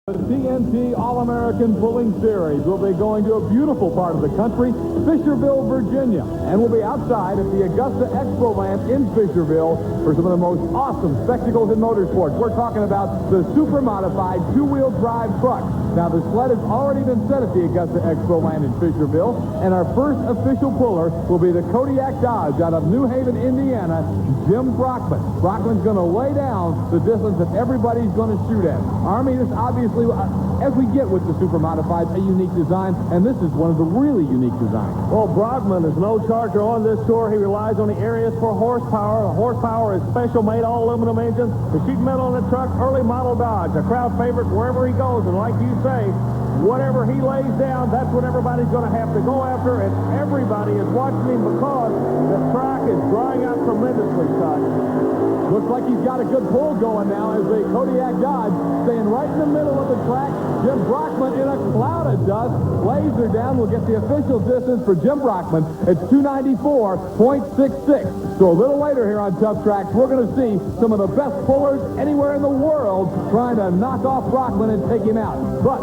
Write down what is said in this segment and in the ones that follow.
The TNT All-American Pulling Series will be going to a beautiful part of the country, Fishersville, Virginia, and will be outside at the Augusta Expo Land in Fishersville for some of the most awesome spectacles in motorsports. We're talking about the super modified two-wheel drive truck. Now, the sled has already been set at the Augusta Expo Land in Fishersville, and our first official puller will be the Kodiak Dodge out of New Haven, Indiana, Jim Brockman. Brockman's going to lay down the distance that everybody's going to shoot at. Army, this obviously, as we get with the super modified, a unique design, and this is one of the really unique designs. Well, Brockman is no charger on this tour. He relies on the areas for horsepower. The horsepower is special made all aluminum engines. The sheet metal in the truck, early model Dodge, a crowd favorite wherever he goes. And like you say, whatever he lays down, that's what everybody's going to have to go after, and everybody is watching him because the track is drying out tremendously, Todd. Looks like he's got a good pull going now as the Kodiak Dodge staying right in the middle of the track. Jim Brockman in a cloud of dust. Lays her down. We'll get the official distance for Jim Brockman. It's 294.66. So a little later here on Tough Tracks, we're going to see some of the best pullers anywhere in the world trying to knock off Brockman and take him out. But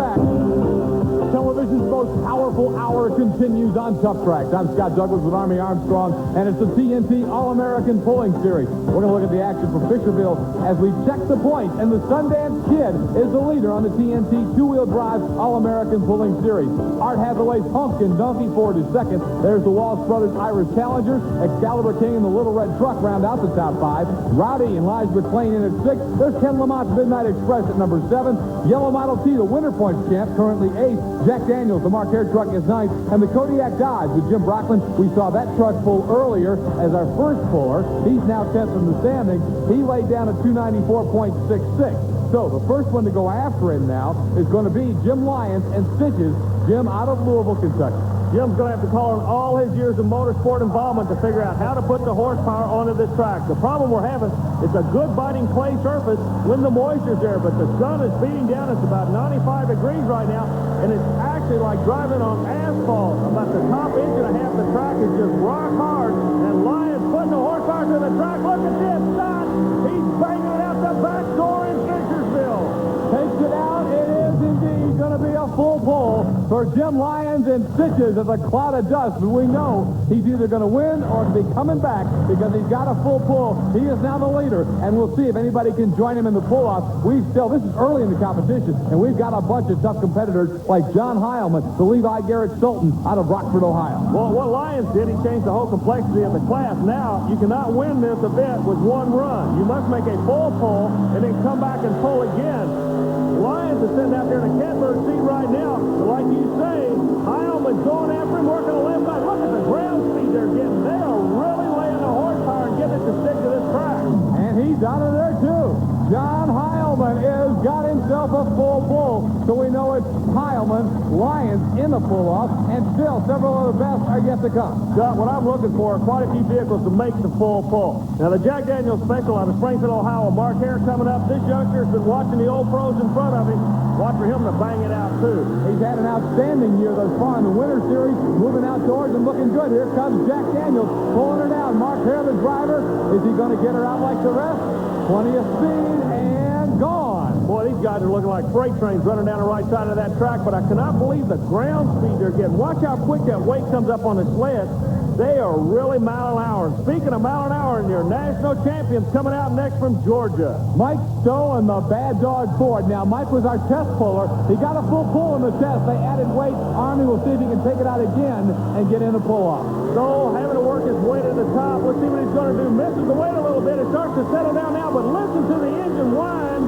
television's most powerful hour continues on Tough Tracks. I'm Scott Douglas with Army Armstrong, and it's the TNT All-American Pulling Series. We're going to look at the action from Fishersville as we check the points, and the Sundance Kid is the leader on the TNT two-wheel drive All-American Pulling Series. Art Hathaway's Pumpkin Donkey Ford is second. There's the Walsh Brothers Irish Challengers. Excalibur King and the Little Red Truck round out the top five. Rowdy and Lige McClain in at six. There's Ken Lamont's Midnight Express at number 7. Yellow Model T, the Winter Points champ, currently 8th. Jack Daniels, the Mark Hare truck, is 9th. And the Kodiak Dodge with Jim Brockman. We saw that truck pull earlier as our first puller. He's now 10th in the standings. He laid down at 294.66. So the first one to go after him now is going to be Jim Lyons and Stitches. Jim out of Louisville, Kentucky. Jim's going to have to call on all his years of motorsport involvement to figure out how to put the horsepower onto this track. The problem we're having is a good biting clay surface when the moisture's there, but the sun is beating down. It's about 95 degrees right now, and it's actually like driving on asphalt. About the top inch and a half of the track is just rock hard, and Lyons putting the horsepower to the track. Look at this shot. He's banging it out the back door in Fishersville. Takes it out. It is indeed going to be a full pull for Jim Lyons and Stitches of a cloud of dust. But we know he's either going to win or be coming back because he's got a full pull. He is now the leader, and we'll see if anybody can join him in the pull-off. This is early in the competition, and we've got a bunch of tough competitors like John Heilman, the Levi Garrett Sultan out of Rockford, Ohio. Well, what Lyons did, he changed the whole complexity of the class. Now, you cannot win this event with one run. You must make a full pull and then come back and pull again. Lyons is sitting out there in a catbird seat right now. But like you say, Heilman's going after him, working the left side. Look at the ground speed they're getting. They are really laying the horsepower and getting it to stick to this track. And he's out of there, too. John Heilman has got himself a full pull. So we know it's Heilman, Lyons in the pull-off, and still several of the best are yet to come. Scott, what I'm looking for are quite a few vehicles to make the full pull. Now, the Jack Daniels Special out of Springfield, Ohio, Mark Hare coming up. This youngster's been watching the old pros in front of him. Watch for him to bang it out, too. He's had an outstanding year thus far in the Winter Series, moving outdoors and looking good. Here comes Jack Daniels pulling her down. Mark Hare, the driver. Is he going to get her out like the rest? Plenty of speed and gone. Boy, these guys are looking like freight trains running down the right side of that track, but I cannot believe the ground speed they're getting. Watch how quick that weight comes up on the sled. They are really mile an hour. And speaking of mile an hour, and your national champions coming out next from Georgia. Mike Stowe and the Bad Dog Ford. Now, Mike was our test puller. He got a full pull in the test. They added weight. Army will see if he can take it out again and get in a pull-off. So, having to work his way to the top. Let's see what he's going to do. Misses the weight a little bit. It starts to settle down now, but listen to the engine whine.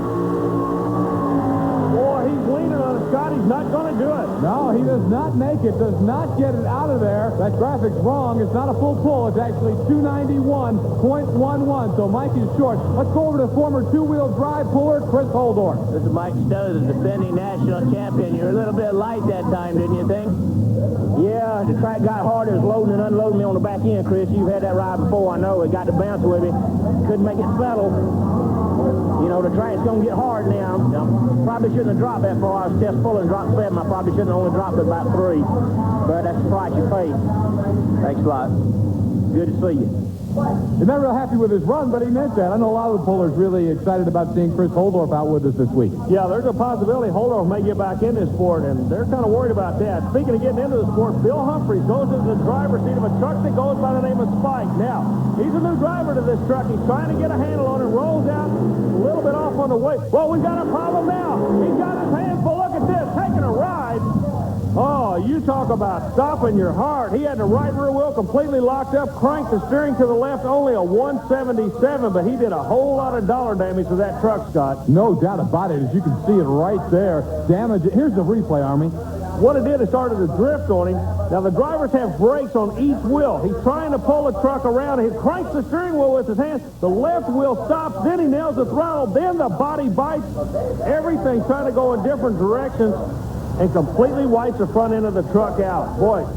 Boy, he's leaning on it, Scott. He's not going to do it. No, he does not make it. Does not get it out of there. That graphic's wrong. It's not a full pull. It's actually 291.11. So Mike is short. Let's go over to former two-wheel drive puller Chris Holdorf. This is Mike Stella, the defending national champion. You're a little bit light that time, didn't you think? Yeah, the track got hard. It was loading and unloading me on the back end, Chris. You've had that ride before, I know. It got to bounce with me. Couldn't make it settle. You know, the track's going to get hard now. Probably shouldn't have dropped that far. I was test full and dropped 7. I probably shouldn't have only dropped it about 3. But that's the price you pay. Thanks a lot. Good to see you. He's not real happy with his run, but he meant that. I know a lot of the pullers really excited about seeing Chris Holdorf out with us this week. Yeah, there's a possibility Holdorf may get back in this sport, and they're kind of worried about that. Speaking of getting into the sport, Bill Humphreys goes into the driver's seat of a truck that goes by the name of Spike. Now, he's a new driver to this truck. He's trying to get a handle on it, rolls out a little bit off on the way. Well, we've got a problem now. He's got his hands full. Look at this, taking a ride. Oh, you talk about stopping your heart. He had the right rear wheel completely locked up, cranked the steering to the left, only a 177, but he did a whole lot of dollar damage to that truck, Scott. No doubt about it. As you can see it right there. Damage. Here's the replay, Army. What it did, it started to drift on him. Now, the drivers have brakes on each wheel. He's trying to pull the truck around. He cranks the steering wheel with his hand. The left wheel stops. Then he nails the throttle. Then the body bites. Everything's trying to go in different directions and completely wipes the front end of the truck out. Boy,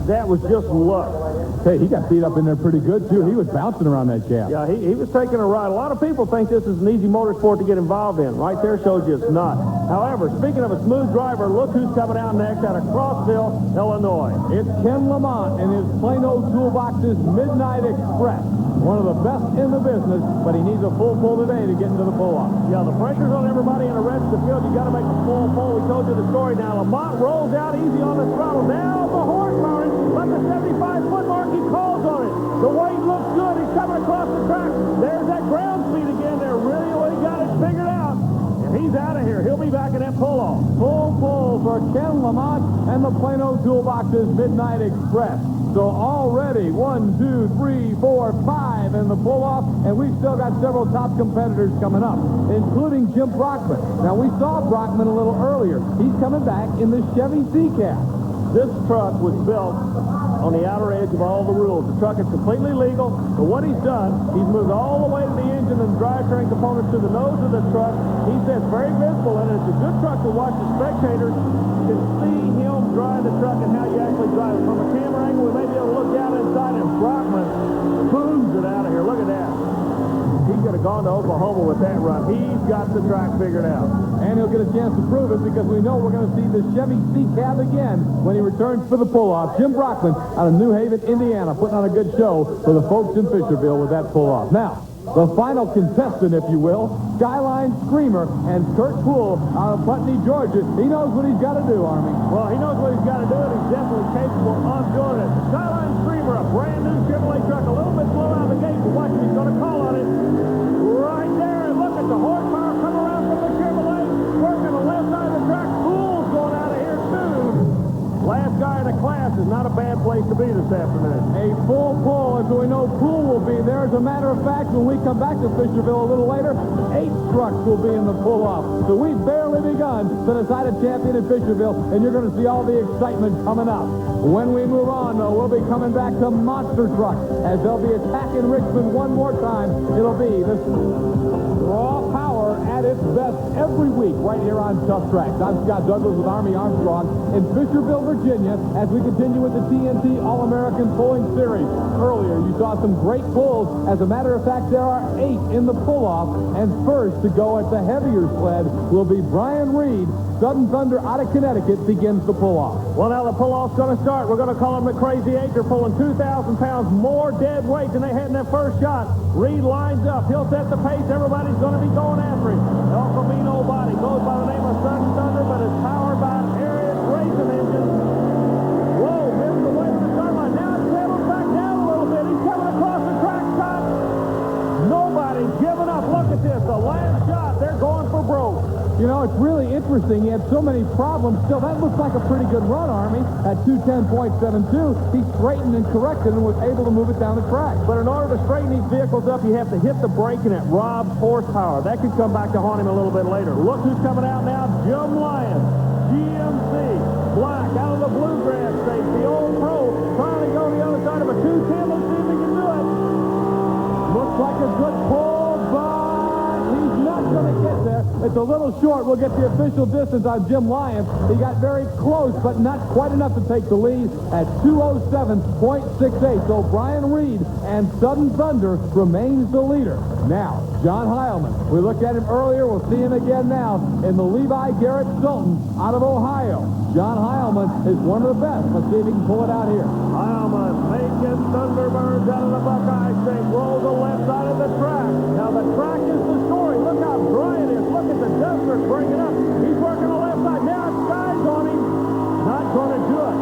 that was just luck. Hey, he got beat up in there pretty good, too. He was bouncing around that cab. Yeah, he was taking a ride. A lot of people think this is an easy motorsport to get involved in. Right there shows you it's not. However, speaking of a smooth driver, look who's coming out next out of Crossville, Illinois. It's Ken Lamont in his Plano Toolbox's Midnight Express. One of the best in the business, but he needs a full pull today to get into the pull-off. Yeah, the pressure's on everybody in the rest of the field. You got to make a full pull. We told you the story now. Lamont rolls out easy on the throttle. Now the horsepower, like the 75-foot mark, he calls on it. The weight looks good. He's coming across the track. There's that ground speed again. They're really got it figured out. And he's out of here. He'll be back in that pull-off. Full pull for Ken Lamont and the Plano Toolbox's Midnight Express. So already 1, 2, 3, 4, 5 in the pull-off, and we've still got several top competitors coming up, including Jim Brockman. Now, we saw Brockman a little earlier. He's coming back in the Chevy C-Cab. This truck was built on the outer edge of all the rules. The truck is completely legal, but what he's done, he's moved all the way to the engine and drivetrain components to the nose of the truck. He says very visible, and it's a good truck to watch the spectators can see him drive the truck and how you actually drive it. From a camera angle, we may be able to look down inside, and Brockman booms it out of here. Look at that. He could have gone to Oklahoma with that run. He's got the track figured out. And he'll get a chance to prove it because we know we're going to see the Chevy C-Cab again when he returns for the pull-off. Jim Brockman out of New Haven, Indiana, putting on a good show for the folks in Fishersville with that pull-off. Now, the final contestant, if you will, Skyline Screamer and Kurt Poole out of Putney, Georgia. He knows what he's got to do, Army. Well, he knows what he's got to do, and he's definitely capable of doing it. Skyline Screamer, a brand new Chevrolet truck, a little bit slow out of the gate, but watch him. He's going to call on it. Right there, and look at the horsepower come around from the Chevrolet, working the left side of the track. Poole's going out of here, too. Last guy in the class is not a bad place to be this afternoon. A full pull, as we know Poole will be there. As a matter of fact, when we come back to Fishersville a little later, 8 trucks will be in the pull-off. So we've barely begun to decide a champion in Fishersville, and you're going to see all the excitement coming up. When we move on, though, we'll be coming back to monster trucks, as they'll be attacking Richmond one more time. It'll be this raw power at its best every week right here on Tough Tracks. I'm Scott Douglas with Army Armstrong in Fishersville, Virginia, as we continue with the TNT All-American Pulling Series. Earlier, you saw some great pulls. As a matter of fact, there are 8 in the pull-off, and first to go at the heavier sled will be Brian Reed. Southern Thunder out of Connecticut begins the pull-off. Well, now the pull-off's going to start. We're going to call him the Crazy 8. They're pulling 2,000 pounds more dead weight than they had in that first shot. Reed lines up. He'll set the pace. Everybody's going to be going after him. El Camino body goes by the name of Southern Thunder, but is powered by an Hare racing engine. Whoa, missed the way to the start line. Now it's settled back down a little bit. He's coming across the track, Scott. Nobody's giving up. Look at this. The last shot. They're going for broke. You know, it's really interesting. He had so many problems. Still, that looks like a pretty good run, Army. At 210.72, he straightened and corrected and was able to move it down the track. But in order to straighten these vehicles up, you have to hit the brake and it robs horsepower. That could come back to haunt him a little bit later. Look who's coming out now. Jim Lyons, GMC, black, out of the Bluegrass State, the old pro, trying to go to the other side of a 210. Let's see if he can do it. Looks like a good pull, but he's not going to get there. The It's a little short. We'll get the official distance on Jim Lyons. He got very close, but not quite enough to take the lead at 2:07.68. So Brian Reed and Southern Thunder remains the leader. Now, John Heilman. We looked at him earlier. We'll see him again now in the Levi Garrett Sultan out of Ohio. John Heilman is one of the best. Let's see if he can pull it out here. Heilman making Thunderbirds out of the Buckeye shape. Roll the left side of the track. Now the track is the story. Look how dry it is. Look at the duster bringing up. He's working the left side. Now it's skies on him. Not going to do it.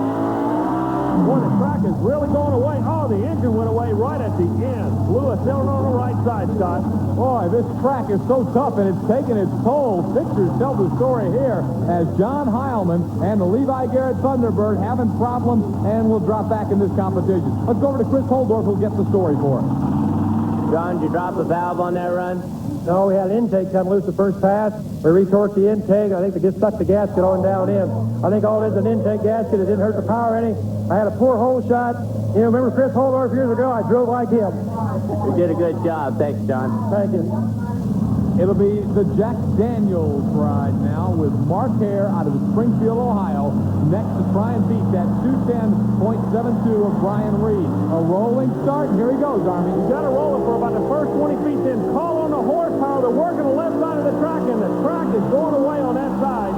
Boy, the track is really going away. Oh, the engine went away right at the end. Lewis still on the right side, Scott. Boy, this track is so tough, and it's taking its toll. Pictures tell the story here as John Heilman and the Levi Garrett Thunderbird having problems and will drop back in this competition. Let's go over to Chris Holdorf, who'll get the story for us. John, did you drop a valve on that run? No, we had an intake come loose the first pass. We retorqued the intake. I think they just stuck the gasket on down in. I think all it is an intake gasket. It didn't hurt the power any. I had a poor hole shot. You know, remember Chris Holdorf years ago? I drove like him. You did a good job. Thanks, John. Thank you. It'll be the Jack Daniels ride now with Mark Hare out of Springfield, Ohio, next to try and beat that 210.72 of Brian Reed. A rolling start, and here he goes, Army. He's got to roll it for about the first 20 feet, then call on the horsepower. They're working the left side of the track, and the track is going away on that side.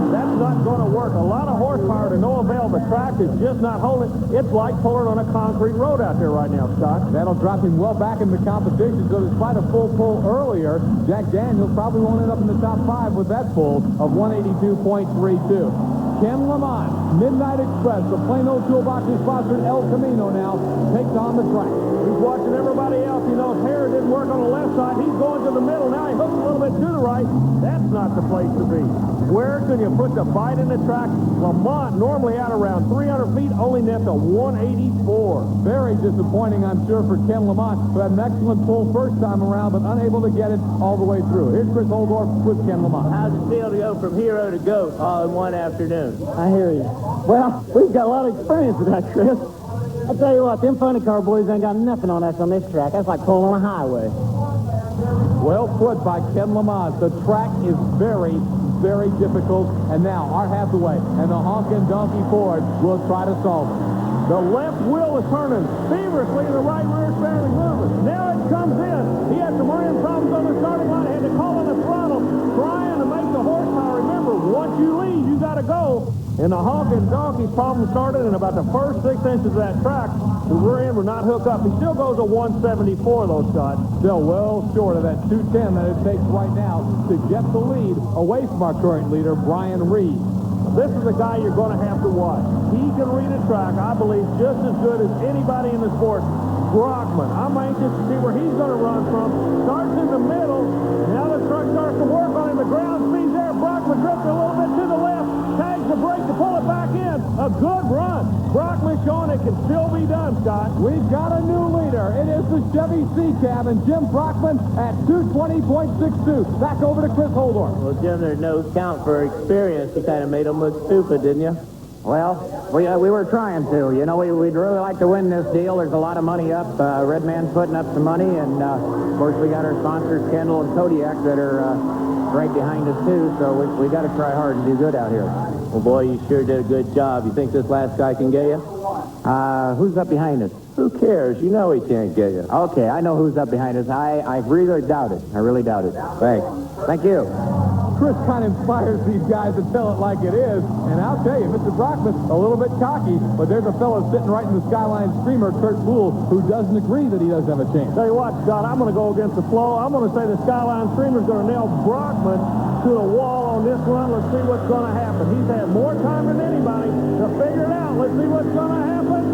That's not going to work. A lot of horsepower to no avail. The track is just not holding. It's like pulling on a concrete road out there right now, Scott. That'll drop him well back in the competition, so despite a full pull earlier, Jack Daniels probably won't end up in the top 5 with that pull of 182.32. Ken Lamont, Midnight Express, the plain old toolboxes sponsored El Camino now, takes on the track. He's watching everybody else. He knows Hare didn't work on the left side. He's going to the middle. Now he hooks a little bit to the right. That's not the place to be. Where can you put the bite in the track? Lamont, normally out around 300 feet, only nets a 184. Very disappointing, I'm sure, for Ken Lamont, who had an excellent pull first time around, but unable to get it all the way through. Here's Chris Holdorf with Ken Lamont. How's it feel to go from hero to goat all in one afternoon? I hear you. Well, we've got a lot of experience with that, Chris. I tell you what, them funny car boys ain't got nothing on us on this track. That's like pulling on a highway. Well put by Ken Lamont. The track is very, very difficult. And now Art Hathaway and the honkin' donkey Ford will try to solve it. The left wheel is turning feverishly, and the right rear is barely moving. Now it comes in. He had some running problems on the starting line. He had to call on the throttle, trying to make the horsepower. Remember, once you leave, you got to go. And the honkin' donkey's problem started in about the first 6 inches of that track. The rear end would not hook up. He still goes a 174, though, Scott. Still well short of that 210 that it takes right now to get the lead away from our current leader, Brian Reed. This is a guy you're going to have to watch. He can read a track, I believe, just as good as anybody in the sport. Brockman, I'm anxious to see where he's going to run from. Starts in the middle. Now the truck starts to work on him. The ground speed's there. Brockman drifts a little bit to the left. Tags the brake to pull it back in. A good run. Brockman showing it can still be done, Scott. We've got a new leader. It is the Chevy C-Cab and Jim Brockman at 220.62. Back over to Chris Holdorf. Well, Jim, there's no count for experience. You kind of made them look stupid, didn't you? Well, we were trying to. You know, we'd really like to win this deal. There's a lot of money up. Red Man's putting up some money, and, of course, we got our sponsors, Kendall and Kodiak, that are right behind us, too, so we got to try hard and do good out here. Well, boy, you sure did a good job. You think this last guy can get you? Who's up behind us? Who cares? You know he can't get you. Okay, I know who's up behind us. I really doubt it. I really doubt it. Thanks. Thank you. Chris kind of inspires these guys to tell it like it is. And I'll tell you, Mr. Brockman, a little bit cocky, but there's a fellow sitting right in the Skyline streamer, Kurt Poole, who doesn't agree that he doesn't have a chance. Tell you what, Scott, I'm going to go against the flow. I'm going to say the Skyline streamer's going to nail Brockman to the wall on this run. Let's see what's going to happen. He's had more time than anybody to figure it out. Let's see what's going to happen.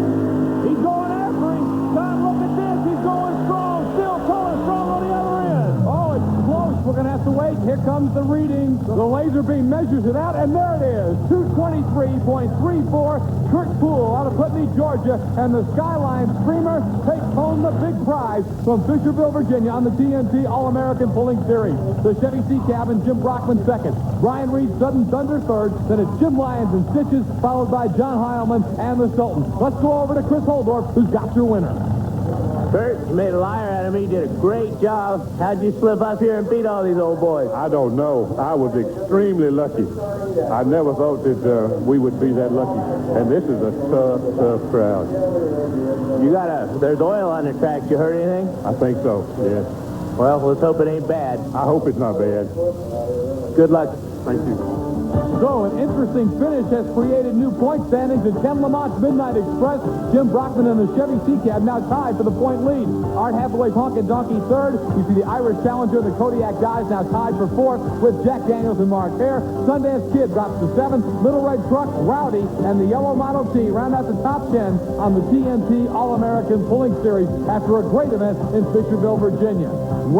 He's going after him. Scott, look at this. He's going strong. Still pulling strong on the other end. Oh, it's close. We're going to have to wait. Here comes the reading. The laser beam measures it out, and there it is. 223.34. Kurt Poole out of Putney, Georgia, and the Skyline Streamer takes home the big prize from Fishersville, Virginia on the TNT All-American Pulling Series. The Chevy C-Cab and Jim Brockman second. Brian Reed, Southern Thunder third. Then it's Jim Lyons and Stitches, followed by John Heilman and the Sultan. Let's go over to Chris Holdorf, who's got your winner. Kurt, you made a liar out of me. You did a great job. How'd you slip up here and beat all these old boys? I don't know. I was extremely lucky. I never thought that we would be that lucky. And this is a tough, tough crowd. There's oil on the tracks. You heard anything? I think so, yes. Well, let's hope it ain't bad. I hope it's not bad. Good luck. Thank you. So, an interesting finish has created new point standings at Ken Lamont's Midnight Express. Jim Brockman and the Chevy C-Cab now tied for the point lead. Art Hathaway's Honkin' Donkey third. You see the Irish Challenger and the Kodiak Dodge now tied for fourth with Jack Daniels and Mark Hare. Sundance Kid drops to seventh. Little Red Truck, Rowdy, and the Yellow Model T round out the top 10 on the TNT All-American Pulling Series after a great event in Fishersville, Virginia.